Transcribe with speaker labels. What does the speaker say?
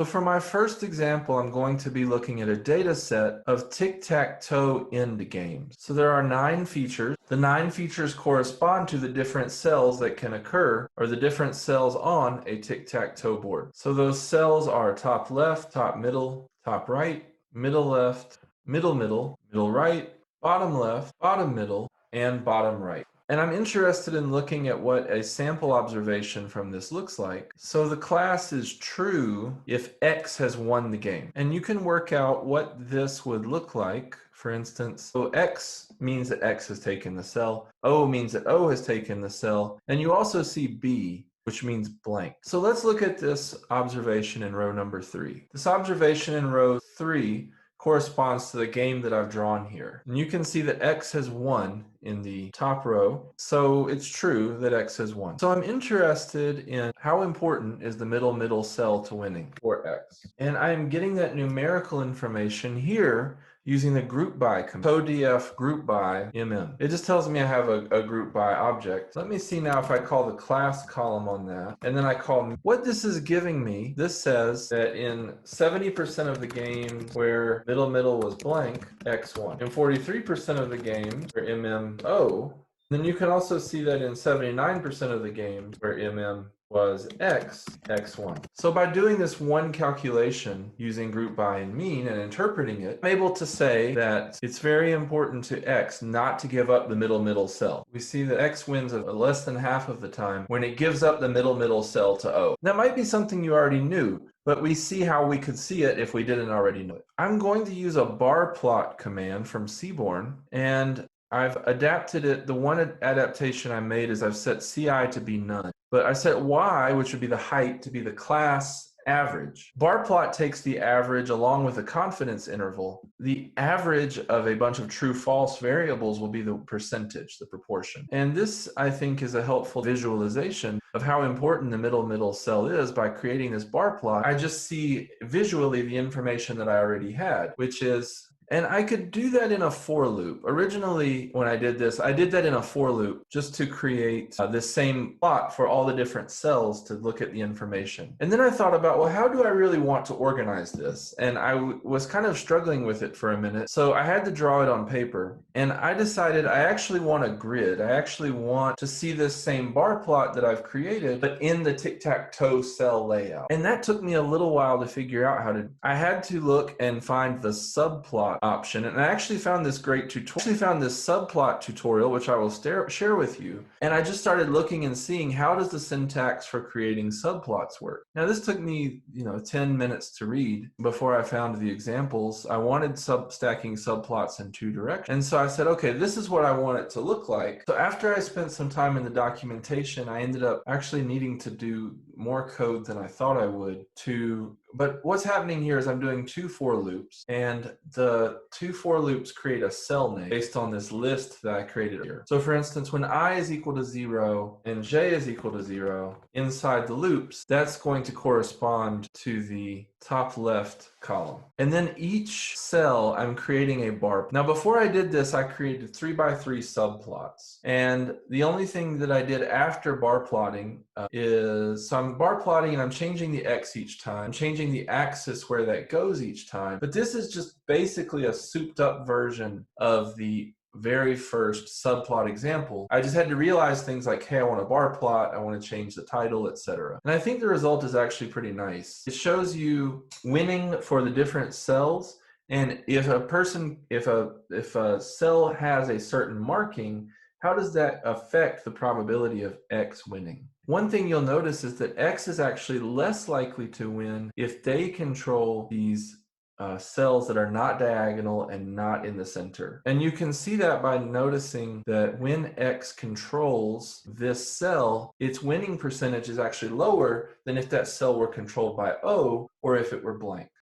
Speaker 1: So for my first example, I'm going to be looking at a data set of tic-tac-toe end games. So there are 9 features. The 9 features correspond to the different cells that can occur, or the different cells on a tic-tac-toe board. So those cells are top left, top right, middle left, middle middle, middle right, bottom left, bottom middle, and bottom right. And I'm interested in looking at what a sample observation from this looks like. So the class is true if X has won the game. And you can work out what this would look like. For instance, so X means that X has taken the cell. O means that O has taken the cell. And you also see B, which means blank. So let's look at this observation in row number 3. This observation in row 3 corresponds to the game that I've drawn here. And you can see that X has won in the top row, so it's true that X has won. So I'm interested in how important is the middle cell to winning for X. And I am getting that numerical information here using the group by command. TODF group by mm. It just tells me I have a group by object. Let me see now if I call the class column on that, and then I call what this is giving me. This says that in 70% of the games where middle was blank, X won. In 43% of the games where MMO, then you can also see that in 79% of the games where MM was X won. So by doing this one calculation using group by and mean and interpreting it, I'm able to say that it's very important to X not to give up the middle cell. We see that X wins less than half of the time when it gives up the middle cell to O. That might be something you already knew, but we see how we could see it if we didn't already know it. I'm going to use a bar plot command from Seaborn, and I've adapted it. The one adaptation I made is I've set CI to be none, but I set Y, which would be the height, to be the class average. Bar plot takes the average along with a confidence interval. The average of a bunch of true false variables will be the percentage, the proportion. And this, I think, is a helpful visualization of how important the middle cell is. By creating this bar plot, I just see visually the information that I already had, which is, and I could do that in a for loop. Originally, when I did this, I did that in a for loop just to create this same plot for all the different cells to look at the information. And then I thought about, well, how do I really want to organize this? And I was kind of struggling with it for a minute. So I had to draw it on paper. And I decided I actually want a grid. I actually want to see this same bar plot that I've created, but in the tic-tac-toe cell layout. And that took me a little while to figure out how to. I had to look and find the subplot option, and I actually found this great tutorial. I actually found this subplot tutorial, which I will share with you. And I just started looking and seeing, how does the syntax for creating subplots work? Now this took me 10 minutes to read before I found the examples. I wanted stacking subplots in 2 directions, and so I said, okay, this is what I want it to look like. So after I spent some time in the documentation, I ended up actually needing to do more code than I thought I would but what's happening here is I'm doing 2 for loops, and the 2 for loops create a cell name based on this list that I created here. So for instance, when I is equal to 0 and j is equal to 0, inside the loops, that's going to correspond to the top left column. And then each cell, I'm creating a bar. Now before I did this, I created 3x3 subplots. And the only thing that I did after bar plotting so I'm bar plotting and I'm changing the X each time. I'm changing the axis where that goes each time. But this is just basically a souped up version of the very first subplot example. I just had to realize things like, hey, I want a bar plot, I want to change the title, etc. And I think the result is actually pretty nice. It shows you winning for the different cells, and if a cell has a certain marking, how does that affect the probability of X winning? One thing you'll notice is that X is actually less likely to win if they control these cells that are not diagonal and not in the center. And you can see that by noticing that when X controls this cell, its winning percentage is actually lower than if that cell were controlled by O or if it were blank.